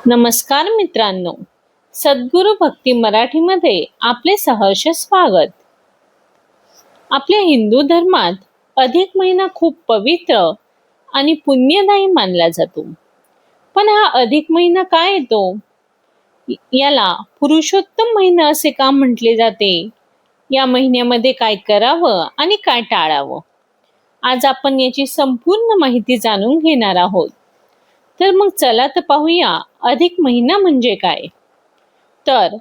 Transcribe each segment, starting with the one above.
नमस्कार मित्रांनो, सद्गुरू भक्ती मराठीमध्ये आपले सहर्ष स्वागत. आपल्या हिंदू धर्मात अधिक महिना खूप पवित्र आणि पुण्यदायी मानला जातो. पण हा अधिक महिना काय येतो? याला पुरुषोत्तम महिना असे का म्हटले जाते? या महिन्यामध्ये काय करावं आणि काय टाळावं? आज आपण याची संपूर्ण माहिती जाणून घेणार आहोत. तर मग चला तर पाहूया अधिक महिना म्हणजे काय. तर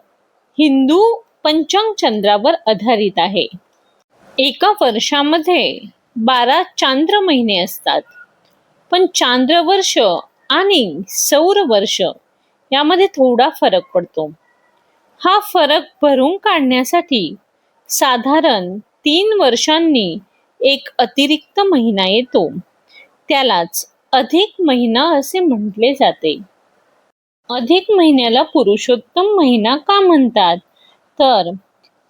हिंदू पंचांग चंद्रावर आधारित आहे. एका वर्षामध्ये 12 चांद्र महिने असतात. पण चांद्र वर्ष आणि सौर वर्ष यामध्ये थोडा फरक पडतो. हा फरक भरून काढण्यासाठी साधारण 3 वर्षांनी एक अतिरिक्त महिना येतो. त्यालाच अधिक महिना असे म्हटले जाते. अधिक महिन्याला पुरुषोत्तम महिना का म्हणतात? तर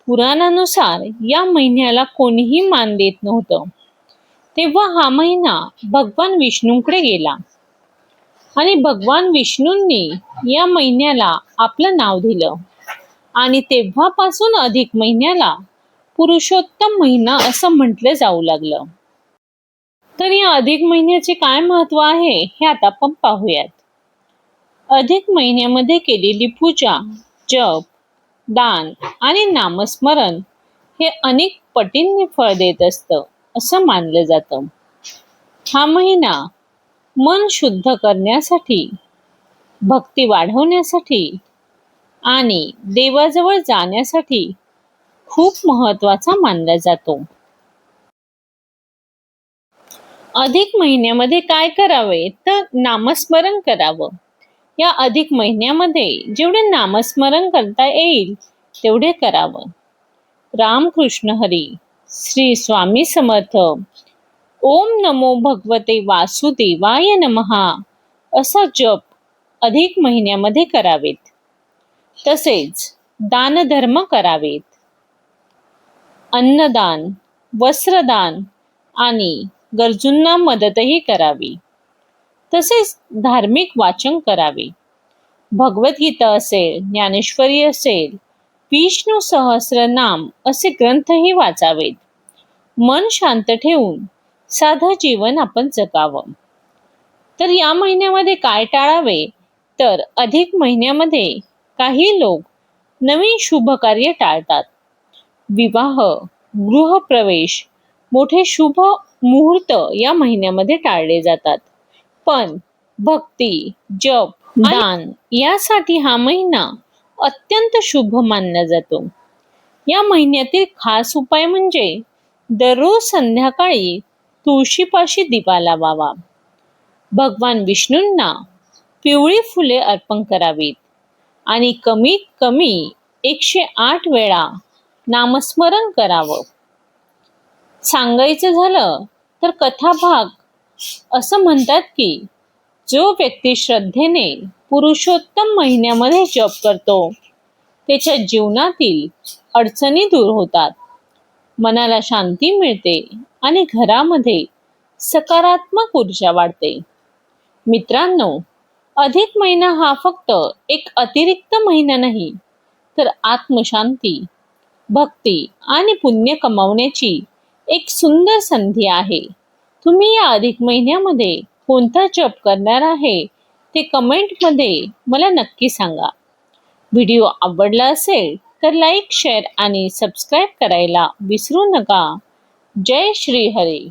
पुराणानुसार या महिन्याला कोणीही मान देत नव्हतं. तेव्हा हा महिना भगवान विष्णूंकडे गेला आणि भगवान विष्णूंनी या महिन्याला आपलं नाव दिलं आणि तेव्हापासून अधिक महिन्याला पुरुषोत्तम महिना असं म्हटलं जाऊ लागलं. तर या अधिक महिन्याचे काय महत्व आहे हे आता आपण पाहूयात. अधिक महिन्यामध्ये केलेली पूजा, जप, दान आणि नामस्मरण हे अनेक पटींनी फळ देत असतं असं मानलं जातं. हा महिना मन शुद्ध करण्यासाठी, भक्ती वाढवण्यासाठी आणि देवाजवळ जाण्यासाठी खूप महत्वाचा मानला जातो. अधिक महिन्यामध्ये काय करावे? तर नामस्मरण करावं. या अधिक महिन्यामध्ये जेवढे नामस्मरण करता येईल तेवढे करावं. रामकृष्ण हरी, श्री स्वामी समर्थ, ओम नमो भगवते वासुदेवाय नमहा असा जप अधिक महिन्यामध्ये करावेत. तसेच दानधर्म करावेत. अन्नदान, वस्त्रदान आणि गरजूंना मदतही करावी. तसेच धार्मिक वाचन करावे. भगवद्गीता असेल, ज्ञानेश्वरी असेल, विष्णू सहस्रनाम असे ग्रंथही वाचावेत. मन शांत ठेवून साधं जीवन आपण जगावं. तर या महिन्यामध्ये काय टाळावे? तर अधिक महिन्यामध्ये काही लोक नवीन शुभ कार्य टाळतात. विवाह, गृहप्रवेश, मोठे शुभ मुहूर्त या महिन्यामध्ये टाळले जातात. पण भक्ती, जप, दान यासाठी हा महिना अत्यंत शुभ मानला जातो. या महिन्यातील खास उपाय म्हणजे दररोज संध्याकाळी तुळशीपाशी दिवा लावावा. भगवान विष्णूंना पिवळी फुले अर्पण करावीत आणि कमीत कमी 108 वेळा नामस्मरण करावं. सांगायचं झालं तर कथाभाग असं म्हणतात की जो व्यक्ती श्रद्धेने पुरुषोत्तम महिन्यामध्ये जप करतो त्याच्या जीवनातील अडचणी दूर होतात, मनाला शांती मिळते आणि घरामध्ये सकारात्मक ऊर्जा वाढते. मित्रांनो, अधिक महिना हा फक्त एक अतिरिक्त महिना नाही, तर आत्मशांती, भक्ती आणि पुण्य कमावण्याची एक सुंदर संधी आहे. तुम्ही या अधिक महिन्यामध्ये कोणता जप करणार आहे ते कमेंटमध्ये मला नक्की सांगा. व्हिडिओ आवडला असेल तर लाईक, शेअर आणि सबस्क्राईब करायला विसरू नका. जय श्री हरी.